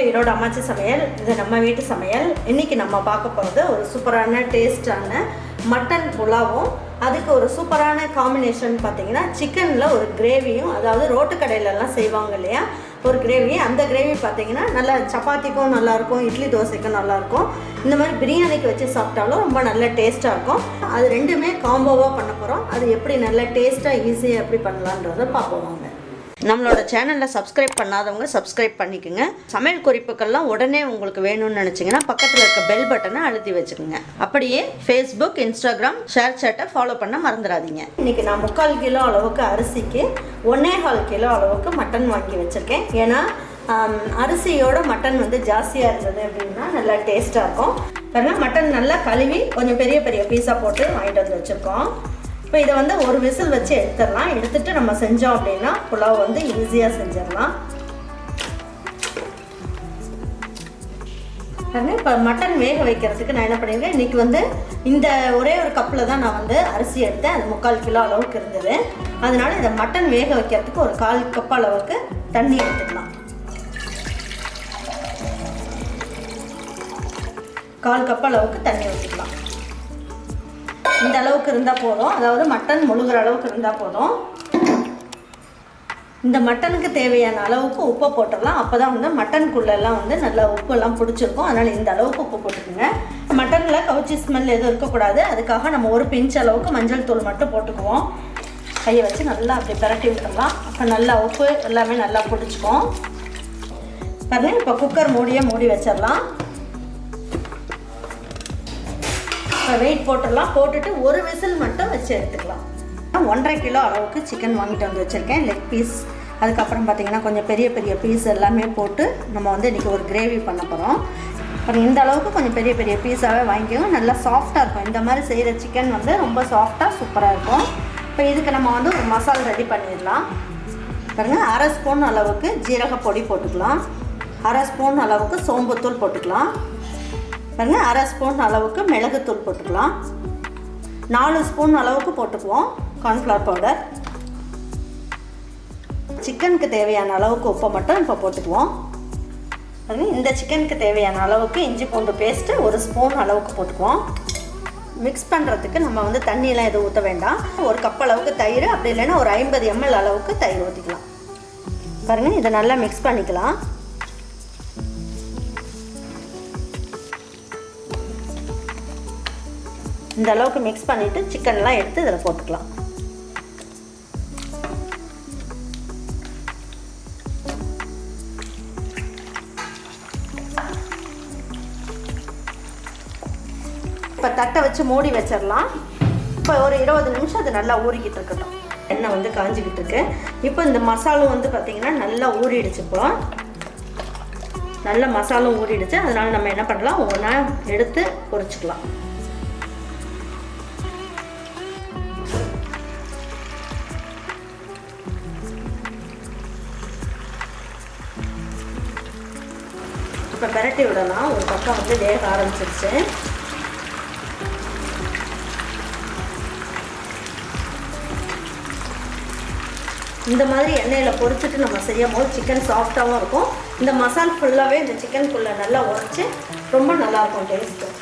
ஈரோடு அம்மாச்சி சமையல். இது நம்ம வீட்டு சமையல். இன்றைக்கி நம்ம பார்க்க போகிறது ஒரு சூப்பரான டேஸ்டான மட்டன் புலாவும், அதுக்கு ஒரு சூப்பரான காம்பினேஷன் பார்த்திங்கன்னா சிக்கனில் ஒரு கிரேவியும், அதாவது ரோட்டு கடையிலலாம் செய்வாங்க இல்லையா ஒரு கிரேவி, அந்த கிரேவி பார்த்திங்கன்னா நல்லா சப்பாத்திக்கும் நல்லாயிருக்கும், இட்லி தோசைக்கும் நல்லாயிருக்கும், இந்த மாதிரி பிரியாணிக்கு வச்சு சாப்பிட்டாலும் ரொம்ப நல்ல டேஸ்ட்டாக இருக்கும். அது ரெண்டுமே காம்போவாக பண்ண போகிறோம். அது எப்படி நல்ல டேஸ்ட்டாக ஈஸியாக எப்படி பண்ணலான்றதை பார்ப்போம் வாங்க. நம்மளோட சேனலில் சப்ஸ்கிரைப் பண்ணாதவங்க சப்ஸ்கிரைப் பண்ணிக்கோங்க. சமையல் குறிப்புக்கள்லாம் உடனே உங்களுக்கு வேணும்னு நினச்சிங்கன்னா பக்கத்தில் இருக்க பெல் பட்டனை அழுத்தி வச்சுக்கோங்க. அப்படியே ஃபேஸ்புக், இன்ஸ்டாகிராம், ஷேர் சேட்டை ஃபாலோ பண்ண மறந்துடாதீங்க. இன்றைக்கி நான் 3/4 கிலோ அளவுக்கு அரிசிக்கு 1.25 கிலோ அளவுக்கு மட்டன் வாங்கி வச்சுருக்கேன். ஏன்னா அரிசியோட மட்டன் வந்து ஜாஸ்தியாக இருந்தது அப்படின்னா நல்லா டேஸ்ட்டாக இருக்கும். பாருங்கள், மட்டன் நல்லா கழுவி கொஞ்சம் பெரிய பெரிய பீஸாக போட்டு வாங்கிட்டு வந்து வச்சுருக்கோம். இப்போ இதை வந்து ஒரு விசில் வச்சு எடுத்துடலாம். எடுத்துகிட்டு நம்ம செஞ்சோம் அப்படின்னா புலாவ் வந்து ஈஸியாக செஞ்சிடலாம். இப்போ மட்டன் வேக வைக்கிறதுக்கு நான் என்ன பண்ணியிருக்கேன், இன்றைக்கி வந்து இந்த ஒரே ஒரு கப்பில் தான் நான் வந்து அரிசி எடுத்தேன். அது 3/4 கிலோ அளவுக்கு இருந்தது. அதனால் இந்த மட்டன் வேக வைக்கிறதுக்கு ஒரு 1/4 கப் அளவுக்கு தண்ணி எடுத்துக்கலாம். 1/4 கப் அளவுக்கு தண்ணி ஊற்றிக்கலாம். இந்த அளவுக்கு இருந்தால் போதும், அதாவது மட்டன் முழுகிற அளவுக்கு இருந்தால் போதும். இந்த மட்டனுக்கு தேவையான அளவுக்கு உப்பை போட்டுடலாம். அப்போ தான் வந்து மட்டனுக்குள்ளெல்லாம் வந்து நல்லா உப்பெல்லாம் பிடிச்சிருக்கும். அதனால் இந்த அளவுக்கு உப்பு போட்டுக்கோங்க. மட்டனில் கவுச்சி ஸ்மெல் எதுவும் இருக்கக்கூடாது. அதுக்காக நம்ம ஒரு பிஞ்ச் அளவுக்கு மஞ்சள் தூள் மட்டும் போட்டுக்குவோம். கையை வச்சு நல்லா அப்படி பிரட்டி விட்டுடலாம். அப்போ நல்லா உப்பு எல்லாமே நல்லா பிடிச்சிக்கும். பாருங்கள், இப்போ குக்கர் மூடி வச்சிடலாம். வெயிட் போட்டுடலாம். போட்டுட்டு ஒரு விசில் மட்டும் வச்சு எடுத்துக்கலாம். 1.5 கிலோ அளவுக்கு சிக்கன் வாங்கிட்டு வந்து வச்சுருக்கேன், லெக் பீஸ். அதுக்கப்புறம் பார்த்திங்கன்னா கொஞ்சம் பெரிய பெரிய பீஸ் எல்லாமே போட்டு நம்ம வந்து இன்றைக்கி ஒரு கிரேவி பண்ண போகிறோம். அப்புறம் இந்த அளவுக்கு கொஞ்சம் பெரிய பெரிய பீஸாகவே வாங்கிக்கோங்க. நல்லா சாஃப்டாக இருக்கும். இந்த மாதிரி செய்கிற சிக்கன் வந்து ரொம்ப சாஃப்டாக சூப்பராக இருக்கும். இப்போ இதுக்கு நம்ம வந்து ஒரு மசாலா ரெடி பண்ணிடலாம். பாருங்கள், 1/2 ஸ்பூன் அளவுக்கு ஜீரக பொடி போட்டுக்கலாம். 1/2 ஸ்பூன் அளவுக்கு சோம்புத்தூள் போட்டுக்கலாம். பாருங்கள், 1/2 ஸ்பூன் அளவுக்கு மிளகுத்தூள் போட்டுக்கலாம். 4 ஸ்பூன் அளவுக்கு போட்டுக்குவோம் கார்ன்ஃப்ளவர் பவுடர். சிக்கனுக்கு தேவையான அளவுக்கு உப்பை மட்டும் இப்போ போட்டுக்குவோம். பாருங்கள், இந்த சிக்கனுக்கு தேவையான அளவுக்கு இஞ்சி பூண்டு பேஸ்ட்டு 1 ஸ்பூன் அளவுக்கு போட்டுக்குவோம். மிக்ஸ் பண்ணுறதுக்கு நம்ம வந்து தண்ணியெல்லாம் எதுவும் ஊற்ற வேண்டாம். 1 கப் அளவுக்கு தயிர், அப்படி இல்லைன்னா ஒரு 50 ml அளவுக்கு தயிர் ஊற்றிக்கலாம். பாருங்கள், இதை நல்லா மிக்ஸ் பண்ணிக்கலாம். இந்த அளவுக்கு மிக்ஸ் பண்ணிவிட்டு சிக்கன்லாம் எடுத்து இதில் போட்டுக்கலாம். இப்போ தட்டை வச்சு மூடி வச்சிடலாம். இப்போ ஒரு 20 நிமிஷம் அது நல்லா ஊறிக்கிட்டு இருக்கட்டும். எண்ணெய் வந்து காஞ்சிக்கிட்டு இருக்கு. இப்போ இந்த மசாலும் வந்து பார்த்திங்கன்னா நல்லா ஊறிடுச்சு. இப்போ நல்ல மசாலும் ஊறிடுச்சு. அதனால் நம்ம என்ன பண்ணலாம், ஒவ்வொன்றா எடுத்து பொரிச்சுக்கலாம். இப்போ பெரட்டி விடலாம். ஒரு பக்கம் வந்து வேக ஆரம்பிச்சிருச்சு. இந்த மாதிரி எண்ணெயில் பொரிச்சிட்டு நம்ம செய்யும் போது சிக்கன் சாஃப்டாகவும் இருக்கும். இந்த மசால் ஃபுல்லாகவே இந்த சிக்கனுக்குள்ளே நல்லா உரைச்சி ரொம்ப நல்லாயிருக்கும் டேஸ்ட்டு.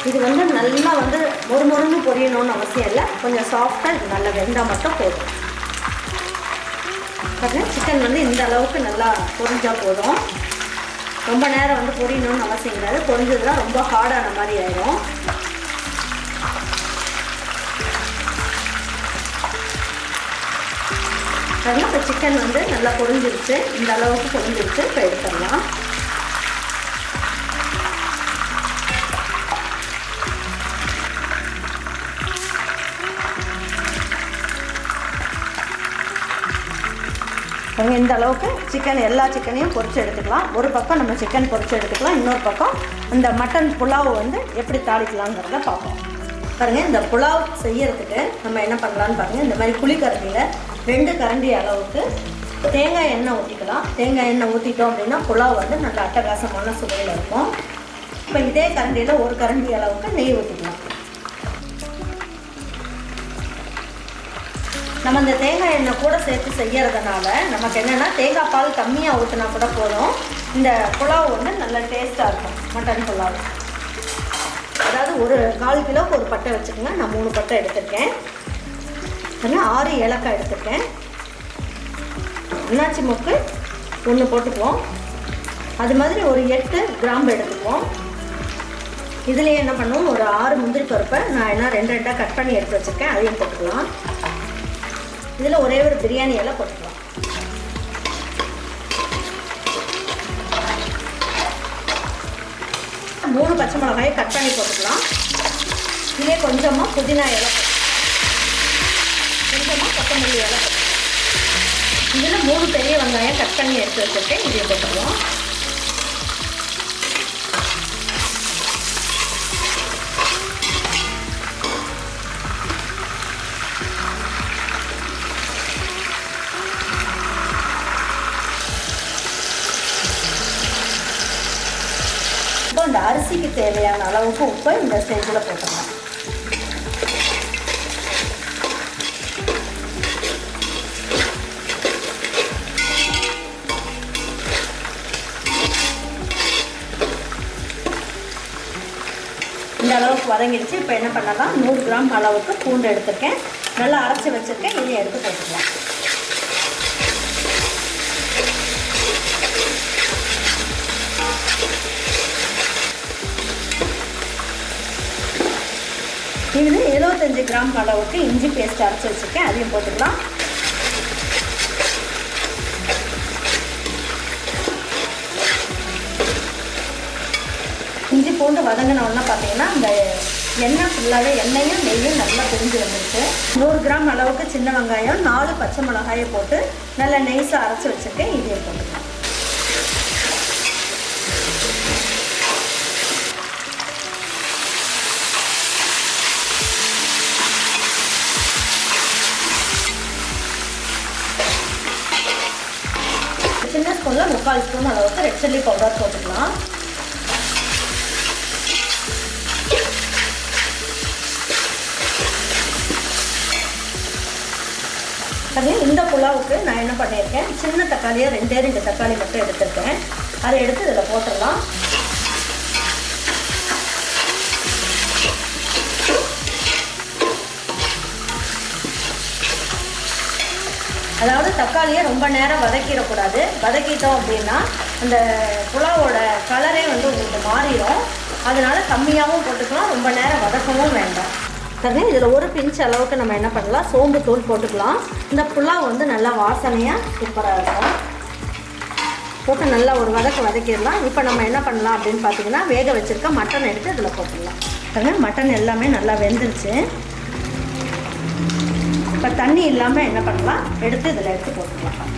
இது வந்து நல்லா வந்து மொறுமொறுன்னு பொரியணும்னு அவசியம் இல்லை. கொஞ்சம் சாஃப்டாக இது நல்லா வெந்தால் மட்டும் போதும். பார்த்தீங்கன்னா சிக்கன் வந்து இந்த அளவுக்கு நல்லா பொரிஞ்சால் போதும். ரொம்ப நேரம் வந்து பொரியணும்னு அவசியம் கிடையாது. பொரிஞ்சதுன்னா ரொம்ப ஹார்டான மாதிரி ஆயிடும். அதனால் இப்போ சிக்கன் வந்து நல்லா பொரிஞ்சிருச்சு. இந்த அளவுக்கு பொரிஞ்சிருச்சு. இப்போ எடுத்துடலாம். இந்த அளவுக்கு சிக்கன் எல்லா சிக்கனையும் பொரிச்சு எடுத்துக்கலாம். ஒரு பக்கம் நம்ம சிக்கன் பொரிச்சு எடுத்துக்கலாம். இன்னொரு பக்கம் இந்த மட்டன் புலாவ் வந்து எப்படி தாளிக்கலாங்கிறத பார்ப்போம். பாருங்கள், இந்த புலாவ் செய்யறதுக்கு நம்ம என்ன பண்ணலான்னு பாருங்கள். இந்த மாதிரி புளிக்கரண்டியில் 2 கரண்டி அளவுக்கு தேங்காய் எண்ணெய் ஊற்றிக்கலாம். தேங்காய் எண்ணெய் ஊற்றிட்டோம் அப்படின்னா புலாவ் வந்து நல்ல அட்டகாசமான சுவையில் இருக்கும். இப்போ இதே கரண்டியில் ஒரு கரண்டி அளவுக்கு நெய் ஊற்றிக்கலாம். நம்ம இந்த தேங்காய் எண்ணெய் கூட சேர்த்து செய்கிறதுனால நமக்கு என்னென்னா தேங்காய் பால் கம்மியாக ஊற்றினா கூட போதும். இந்த புலாவ் வந்து நல்ல டேஸ்ட்டாக இருக்கும். மட்டன் புலாவ் அதாவது ஒரு 1/4 கிலோவுக்கு ஒரு பட்டை வச்சுக்கோங்க. நான் 3 பட்டை எடுத்திருக்கேன். 6 ஏலக்காய் எடுத்திருக்கேன். அன்னாச்சி மொக்கு 1 போட்டுக்குவோம். அது மாதிரி ஒரு 8 கிராம்பு எடுத்துக்குவோம். இதுலேயே என்ன பண்ணுவோம், ஒரு 6 முந்திரி பருப்பை நான் என்ன 2 கட் பண்ணி எடுத்து வச்சுருக்கேன். அதையும் போட்டுக்கலாம். இதில் ஒரே ஒரு பிரியாணி இலை போட்டுக்கலாம். 3 பச்சை மிளகாயை கட் பண்ணி போட்டுக்கலாம். இதே கொஞ்சமாக புதினா இலை போட்டுக்கலாம். கொஞ்சமாக கொத்தமல்லி இலை போட்டுக்கலாம். இதில் 3 பெரிய வெங்காயம் கட் பண்ணி எடுத்து வச்சுருக்கேன். இதையும் போட்டுக்கலாம். இந்த அரிசிக்கு தேவையான அளவுக்கு உப்பை இந்த ஸ்டேஜில் போட்டுக்கலாம். இந்த அளவுக்கு வதங்கிடுச்சு. இப்போ என்ன பண்ணலாம், 100 கிராம் அளவுக்கு பூண்டு எடுத்துருக்கேன். நல்லா அரைச்சி வச்சுருக்கேன். இதையும் எடுத்து போட்டுக்கலாம். இது 75 கிராம் அளவுக்கு இஞ்சி பேஸ்ட் அரைச்சி வச்சுருக்கேன். அதையும் போட்டுக்கலாம். இஞ்சி பூண்டு வதங்கினோன்னா பார்த்தீங்கன்னா இந்த எண்ணெய் ஃபுல்லாகவே எண்ணெயும் நெய்யும் நல்லா பிரிஞ்சு வந்துருச்சு. 100 கிராம் அளவுக்கு சின்ன வெங்காயம் 4 பச்சை மிளகாயை போட்டு நல்லா நெய்ஸாக அரைச்சி வச்சுருக்கேன். இதையும் போட்டுக்கலாம். சின்ன ஸ்பூனில் 3/4 ஸ்பூன் அளவுக்கு ரெட் சில்லி பவுடர் போட்டுக்கலாம். அதே இந்த புலாவுக்கு நான் என்ன பண்ணியிருக்கேன், சின்ன தக்காளியாக 2 தக்காளி மட்டும் எடுத்துருக்கேன். அதை எடுத்து இதில் போட்டுடலாம். அதாவது தக்காளியை ரொம்ப நேரம் வதக்கிடக்கூடாது. வதக்கிட்டோம் அப்படின்னா அந்த புலாவோட கலரே வந்து உங்களுக்கு மாறிடும். அதனால் கம்மியாகவும் போட்டுக்கலாம், ரொம்ப நேரம் வதக்கவும் வேண்டாம். சரி, இதில் ஒரு பிஞ்ச் அளவுக்கு நம்ம என்ன பண்ணலாம், சோம்பு தூள் போட்டுக்கலாம். இந்த புலாவ் வந்து நல்லா வாசனையாக சூப்பராக இருக்கும். போட்டு நல்லா ஒரு வதக்கிடலாம். இப்போ நம்ம என்ன பண்ணலாம் அப்படின்னு பார்த்தீங்கன்னா, வேக வச்சுருக்க மட்டன் எடுத்து இதில் போட்டுடலாம். பாருங்கள், மட்டன் எல்லாமே நல்லா வெந்துருச்சு. இப்போ தண்ணி இல்லாமல் என்ன பண்ணலாம், எடுத்து இதில் எடுத்து போட்டுக்கலாம்.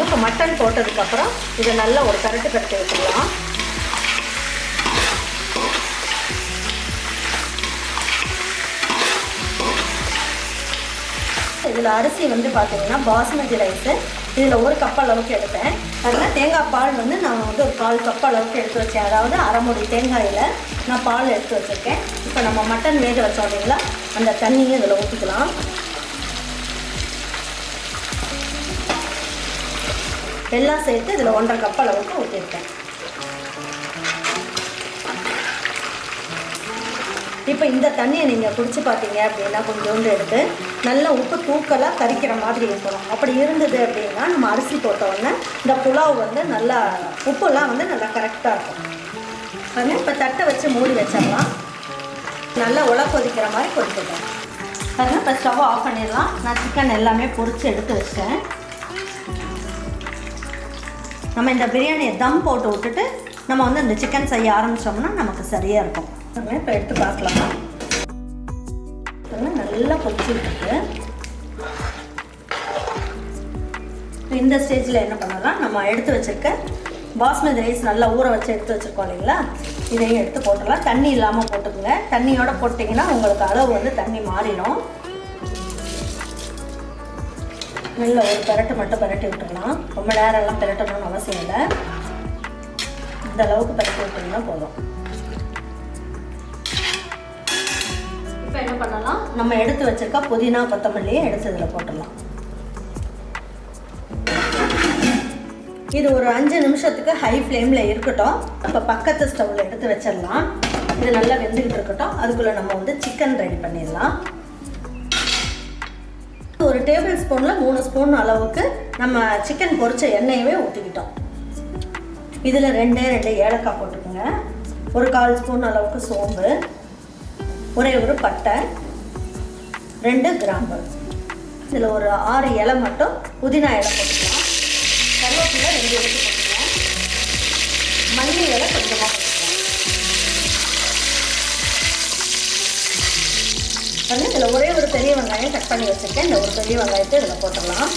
இப்போ மட்டன் போட்டதுக்கப்புறம் இதை நல்லா ஒரு கரட்டு வச்சுக்கலாம். இதில் அரிசி வந்து பார்த்தீங்கன்னா பாஸ்மதி ரைஸு. இதில் 1 கப் அளவுக்கு எடுத்தேன். அதில் தேங்காய் பால் வந்து நான் வந்து ஒரு 1/4 கப் அளவுக்கு எடுத்து வச்சேன். அதாவது அரை மூடி தேங்காயில் நான் பால் எடுத்து வச்சுருக்கேன். இப்போ நம்ம மட்டன் வேக வச்சோம் இல்லைங்களா, அந்த தண்ணியும் இதில் ஊற்றிக்கலாம். எல்லாம் சேர்த்து இதில் 1/2 கப் அளவுக்கு ஊற்றிருக்கேன். இப்போ இந்த தண்ணியை நீங்கள் குடிச்சு பார்த்தீங்க அப்படின்னா கொஞ்சோண்டு எடுத்து நல்லா உப்பு தூக்கலாக கரிக்கிற மாதிரி இருக்கணும். அப்படி இருந்தது அப்படின்னா நம்ம அரிசி போட்டோடனே இந்த புலாவ் வந்து நல்லா உப்புலாம் வந்து நல்லா கரெக்டாக இருக்கும். பாருங்கள், இப்போ தட்டை வச்சு மூடி வச்சிடலாம். நல்லா கொதிக்கிற மாதிரி கொதிக்கிட்டோம். பாருங்கள், இப்போ ஸ்டவ் ஆஃப் பண்ணிடலாம். நான் சிக்கன் எல்லாமே பொரித்து எடுத்து வச்சிட்டேன். நம்ம இந்த பிரியாணியை தம் போட்டு விட்டுட்டு நம்ம வந்து இந்த சிக்கன் செய்ய ஆரம்பித்தோம்னா நமக்கு சரியாக இருக்கும். இப்போ எடுத்து பார்க்கலாம். நல்லா கொதிச்சுருக்கு. இந்த ஸ்டேஜில் என்ன பண்ணலாம், நம்ம எடுத்து வச்சுருக்க பாஸ்மதி ரைஸ் நல்லா ஊற வச்சு எடுத்து வச்சுருக்கோம் இல்லைங்களா, இதையும் எடுத்து போட்டுடலாம். தண்ணி இல்லாமல் போட்டுக்குங்க. தண்ணியோட போட்டிங்கன்னா உங்களுக்கு அளவு வந்து தண்ணி மாறிடும். நல்ல ஒரு பெரட்டு மட்டும் பெரட்டி விட்டுடலாம். ரொம்ப நேரம்லாம் பெரட்டணும்னு அவசியம் இல்லை. இந்த அளவுக்கு பெரட்டி விட்டிங்கன்னா போதும். இப்போ என்ன பண்ணலாம், நம்ம எடுத்து வச்சிருக்க புதினா கொத்தமல்லியை எடுத்து இதில் போட்டுடலாம். இது ஒரு 5 நிமிஷத்துக்கு ஹை ஃப்ளேமில் இருக்கட்டும். இப்போ பக்கத்து ஸ்டவ்வில் எடுத்து வச்சிடலாம். இது நல்லா வெந்துக்கிட்டு இருக்கட்டும். அதுக்குள்ளே நம்ம வந்து சிக்கன் ரெடி பண்ணிடலாம். ஒரு டேபிள் ஸ்பூனில் 3 ஸ்பூன் அளவுக்கு நம்ம சிக்கன் பொரிச்ச எண்ணெயவே ஊற்றிக்கிட்டோம். இதில் 2 ஏலக்காய் போட்டுக்கோங்க. ஒரு 1/4 ஸ்பூன் அளவுக்கு சோம்பு, ஒரே ஒரு பட்டை, 2 கிராம்பு, இதில் ஒரு 6 இலை மட்டும் புதினா இலை போட்டுக்கலாம். கருவேப்பிலை 2 எடுத்து போட்டுக்கலாம். மல்லி இலை கொஞ்சமாக போட்டுக்கலாம். இதில் ஒரே ஒரு பெரிய வெங்காயம் கட் பண்ணி வச்சுருக்கேன். இந்த ஒரு பெரிய வெங்காயத்தை இதில் போட்டுடலாம்.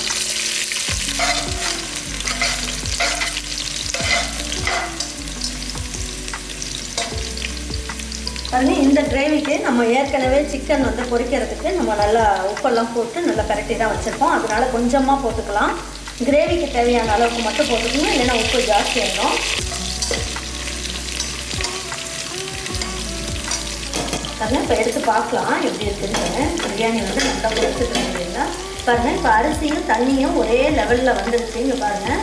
பாருங்கள், இந்த கிரேவிக்கு நம்ம ஏற்கனவே சிக்கன் வந்து பொரிக்கிறதுக்கு நம்ம நல்லா உப்பெல்லாம் போட்டு நல்லா பரட்டி தான் வச்சுருக்கோம். அதனால கொஞ்சமாக போட்டுக்கலாம். கிரேவிக்கு தேவையான அளவுக்கு மட்டும் போட்டுக்கணும், இல்லைன்னா உப்பு ஜாஸ்தி ஆகிடும். பாருங்கள், இப்போ எடுத்து பார்க்கலாம் எப்படி இருக்குன்னு. பிரியாணி வந்து நல்லா பொரிச்சுட்டு இல்லைங்களா. பாருங்கள், இப்போ அரிசியும் தண்ணியும் ஒரே லெவலில் வந்துருச்சு. இங்கே பாருங்கள்.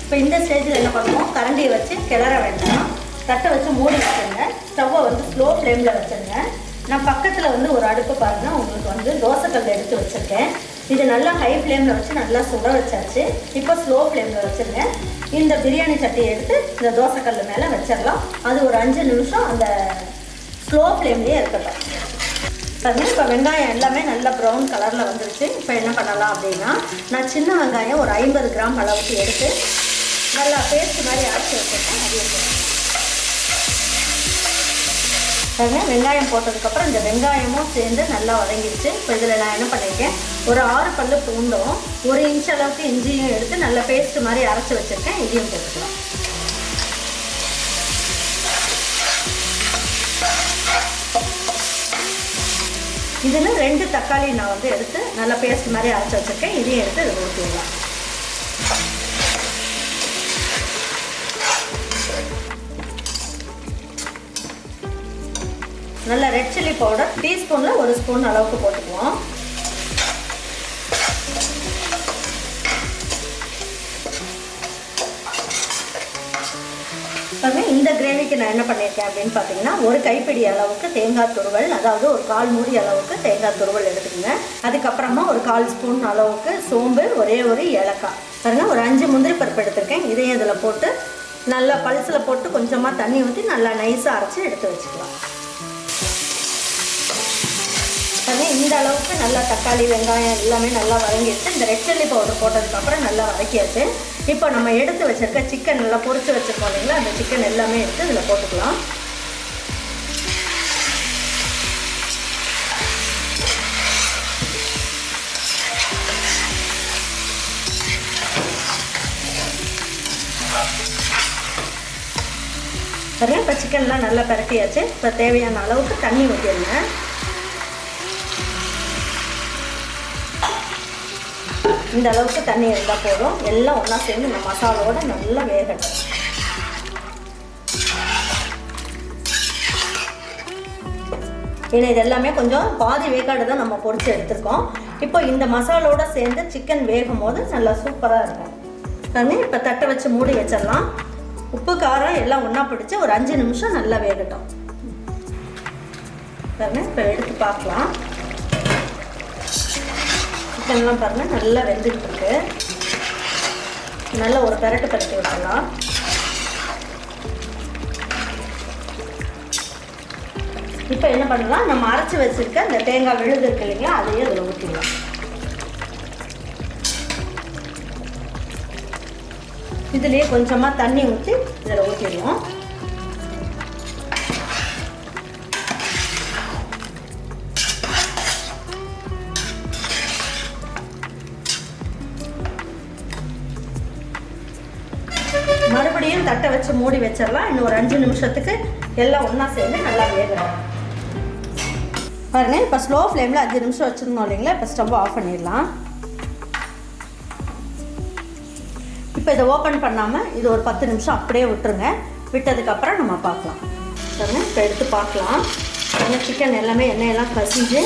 இப்போ இந்த ஸ்டேஜில் என்ன பண்ணுவோம், கரண்டியை வச்சு கிளற வேண்டாம். தட்டை வச்சு மூடி வச்சுருங்க. ஸ்டவ்வை வந்து ஸ்லோ ஃப்ளேமில் வச்சுருங்க. நான் பக்கத்தில் வந்து ஒரு அடுப்பு பாருங்கள், உங்களுக்கு வந்து தோசைக்கல் எடுத்து வச்சுருக்கேன். இது நல்லா ஹை ஃப்ளேமில் வச்சு நல்லா சுட வச்சாச்சு. இப்போ ஸ்லோ ஃப்ளேமில் வச்சுருங்க. இந்த பிரியாணி சட்டியை எடுத்து இந்த தோசைக்கல் மேலே வச்சிடலாம். அது ஒரு 5 நிமிஷம் அந்த ஸ்லோ ஃப்ளேம்லேயே இருக்கட்டும். பாருங்கள், இப்போ வெங்காயம் எல்லாமே நல்லா ப்ரௌன் கலரில் வந்துருச்சு. இப்போ என்ன பண்ணலாம் அப்படின்னா, நான் சின்ன வெங்காயம் ஒரு 50 கிராம் அளவுக்கு எடுத்து நல்லா பேஸ்ட் மாதிரி அரைச்சி வச்சுருக்கேன். அது பாருங்கள், வெங்காயம் போட்டதுக்கப்புறம் இந்த வெங்காயமும் சேர்ந்து நல்லா வதங்கிடுச்சு. இப்போ இதில் நான் என்ன பண்ணியிருக்கேன், ஒரு 6 பல்லு பூண்டும் 1 இன்ச் அளவுக்கு இஞ்சியும் எடுத்து நல்லா பேஸ்ட் மாதிரி அரைச்சி வச்சுருக்கேன். இதையும் போட்டுக்கலாம். இதில் 2 தக்காளி நான் வந்து எடுத்து நல்லா பேஸ்ட் மாதிரி அரைச்சி வச்சுருக்கேன். இதையும் எடுத்து இதில் ஊற்றிடலாம். நல்லா ரெட் சில்லி பவுடர் டீஸ்பூனில் 1 ஸ்பூன் அளவுக்கு போட்டுக்குவோம். இந்த கிரேவிக்கு நான் என்ன பண்ணியிருக்கேன் அப்படின்னு பார்த்தீங்கன்னா, ஒரு கைப்பிடி அளவுக்கு தேங்காய் துருவல், அதாவது ஒரு 1/4 மூடி அளவுக்கு தேங்காய் துருவல் எடுத்துக்கோங்க. அதுக்கப்புறமா ஒரு 1/4 ஸ்பூன் அளவுக்கு சோம்பு, ஒரே ஒரு ஏலக்காய். பாருங்கள், ஒரு 5 முந்திரி பருப்பு எடுத்துருக்கேன். இதையும் இதில் போட்டு நல்லா பல்ஸில் போட்டு கொஞ்சமாக தண்ணி ஊற்றி நல்லா நைஸாக அரைச்சி எடுத்து வச்சுக்கலாம். இந்த அளவுக்கு நல்லா தக்காளி வெங்காயம் எல்லாமே நல்லா வதங்கிடுச்சு. இந்த ரெட் சில்லி பவுடர் போட்டதுக்கப்புறம் நல்லா வதக்கியாச்சு. இப்போ நம்ம எடுத்து வச்சுருக்க சிக்கன் நல்லா பொரிச்சு வச்சுருக்கோம் இல்லைங்களா, அந்த சிக்கன் எல்லாமே எடுத்து இதில் போட்டுக்கலாம். பாருங்கள், இப்போ சிக்கன்லாம் நல்லா பரட்டியாச்சு. இப்போ தேவையான அளவுக்கு தண்ணி ஊற்றிடுங்க. இந்த அளவுக்கு தண்ணி இருந்தால் போதும். எல்லாம் ஒன்றா சேர்ந்து இந்த மசாலாவோட நல்லா வேகட்டும். ஏன்னா இது எல்லாமே கொஞ்சம் பாதி வேக்காடு தான் நம்ம பொரிச்சு எடுத்துருக்கோம். இப்போ இந்த மசாலோட சேர்ந்து சிக்கன் வேகும் போது நல்லா சூப்பராக இருக்கும். தண்ணி இப்போ தட்டை வச்சு மூடி வச்சிடலாம். உப்பு காரம் எல்லாம் ஒன்றா பிடிச்சி ஒரு 5 நிமிஷம் நல்லா வேகட்டும். பாருங்கள், இப்போ எடுத்து பார்க்கலாம். சிக்கன்லாம் பாருங்கள் நல்லா வெந்துக்கிட்டு இருக்கு. நல்லா ஒரு பெரட்டு விட்டுடலாம். இப்போ என்ன பண்ணலாம், நம்ம அரைச்சி வச்சுருக்க இந்த தேங்காய் விழுது இருக்கு இல்லைங்களா, அதையும் அதில் ஊற்றிடலாம். இதுலேயே கொஞ்சமாக தண்ணி ஊற்றி இதில் ஊற்றிடுவோம். மறுபடியும் மறுபடியும் தட்டை வச்சு மூடி வச்சிடலாம். இன்னும் ஒரு 5 நிமிஷத்துக்கு எல்லாம் ஒன்றா சேர்ந்து நல்லா வேகணும். பாருங்கள், இப்போ ஸ்லோ ஃப்ளேமில் 5 நிமிஷம் வச்சுருந்தோம் இல்லைங்களா? இப்போ ஸ்டவ் ஆஃப் பண்ணிடலாம். இப்போ இதை ஓப்பன் பண்ணாமல் இது ஒரு 10 நிமிஷம் அப்படியே விட்டுருங்க. விட்டதுக்கப்புறம் நம்ம பார்க்கலாம். பாருங்கள், இப்போ எடுத்து பார்க்கலாம். நல்லா சிக்கன் எல்லாமே எண்ணெயெல்லாம் கசிஞ்சு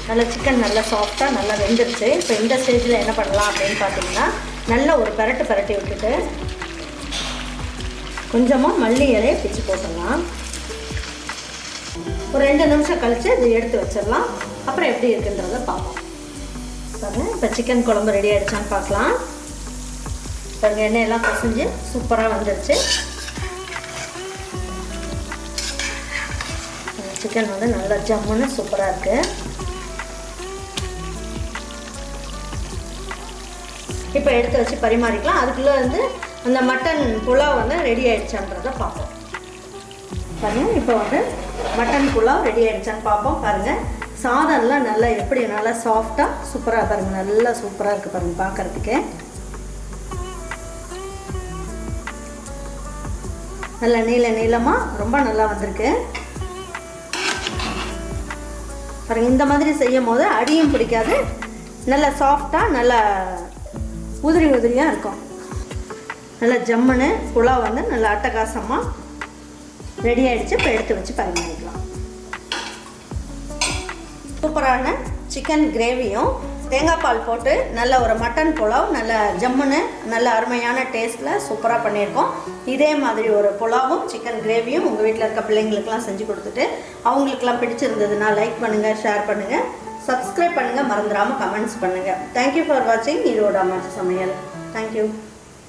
நல்லா சிக்கன் நல்லா சாஃப்டாக நல்லா வெந்துருச்சு. இப்போ இந்த ஸ்டேஜில் என்ன பண்ணலாம் அப்படின்னு பார்த்தீங்கன்னா, நல்லா ஒரு பரட்டி விட்டுட்டு கொஞ்சமாக மல்லி இலையை பிச்சு போட்டுடலாம். ஒரு 2 நிமிஷம் கழித்து இதை எடுத்து வச்சிடலாம். அப்புறம் எப்படி இருக்குன்றதை பார்ப்போம். பாருங்கள், இப்போ சிக்கன் குழம்பு ரெடி ஆகிடுச்சான்னு பார்க்கலாம். பாருங்கள், எண்ணெயெல்லாம் கசிஞ்சு சூப்பராக வந்துடுச்சு. சிக்கன் வந்து நல்லா ஜம்முன்னு சூப்பராக இருக்குது. இப்போ எடுத்து வச்சு பரிமாறிக்கலாம். அதுக்குள்ளே வந்து அந்த மட்டன் புலாவ் வந்து ரெடி ஆகிடுச்சான்றதை பார்ப்போம். பாருங்கள், இப்போ வந்து மட்டன் புலாவ் ரெடி ஆகிடுச்சான்னு பார்ப்போம். பாருங்கள், சாதம்லாம் நல்லா எப்படி நல்லா சாஃப்டாக சூப்பராக பாருங்கள், நல்லா சூப்பராக இருக்குது பாருங்கள் பார்க்குறதுக்கு. நல்லா நீளமாக ரொம்ப நல்லா வந்திருக்கு பாருங்கள். இந்த மாதிரி செய்யும் போது அடியும் பிடிக்காது, நல்லா சாஃப்டாக நல்லா உதிரியாக இருக்கும். நல்லா ஜம்முன்னு புலாவ் வந்து நல்லா அட்டகாசமாக ரெடி ஆகிடுச்சு. இப்போ எடுத்து வச்சு பரிமாறிக்கலாம். சூப்பரான சிக்கன் கிரேவியும் தேங்காய் பால் போட்டு நல்ல ஒரு மட்டன் புலாவ் நல்ல ஜம்முன்னு நல்ல அருமையான டேஸ்ட்டில் சூப்பராக பண்ணியிருக்கோம். இதே மாதிரி ஒரு புலாவும் சிக்கன் கிரேவியும் உங்கள் வீட்டில் இருக்க பிள்ளைங்களுக்கெல்லாம் செஞ்சு கொடுத்துட்டு அவங்களுக்கெல்லாம் பிடிச்சிருந்ததுன்னா லைக் பண்ணுங்கள், ஷேர் பண்ணுங்கள், சப்ஸ்கிரைப் பண்ணுங்கள், மறந்துடாமல் கமெண்ட்ஸ் பண்ணுங்கள். தேங்க்யூ ஃபார் வாட்சிங். இதோட அம்மா சமையல். தேங்க்யூ.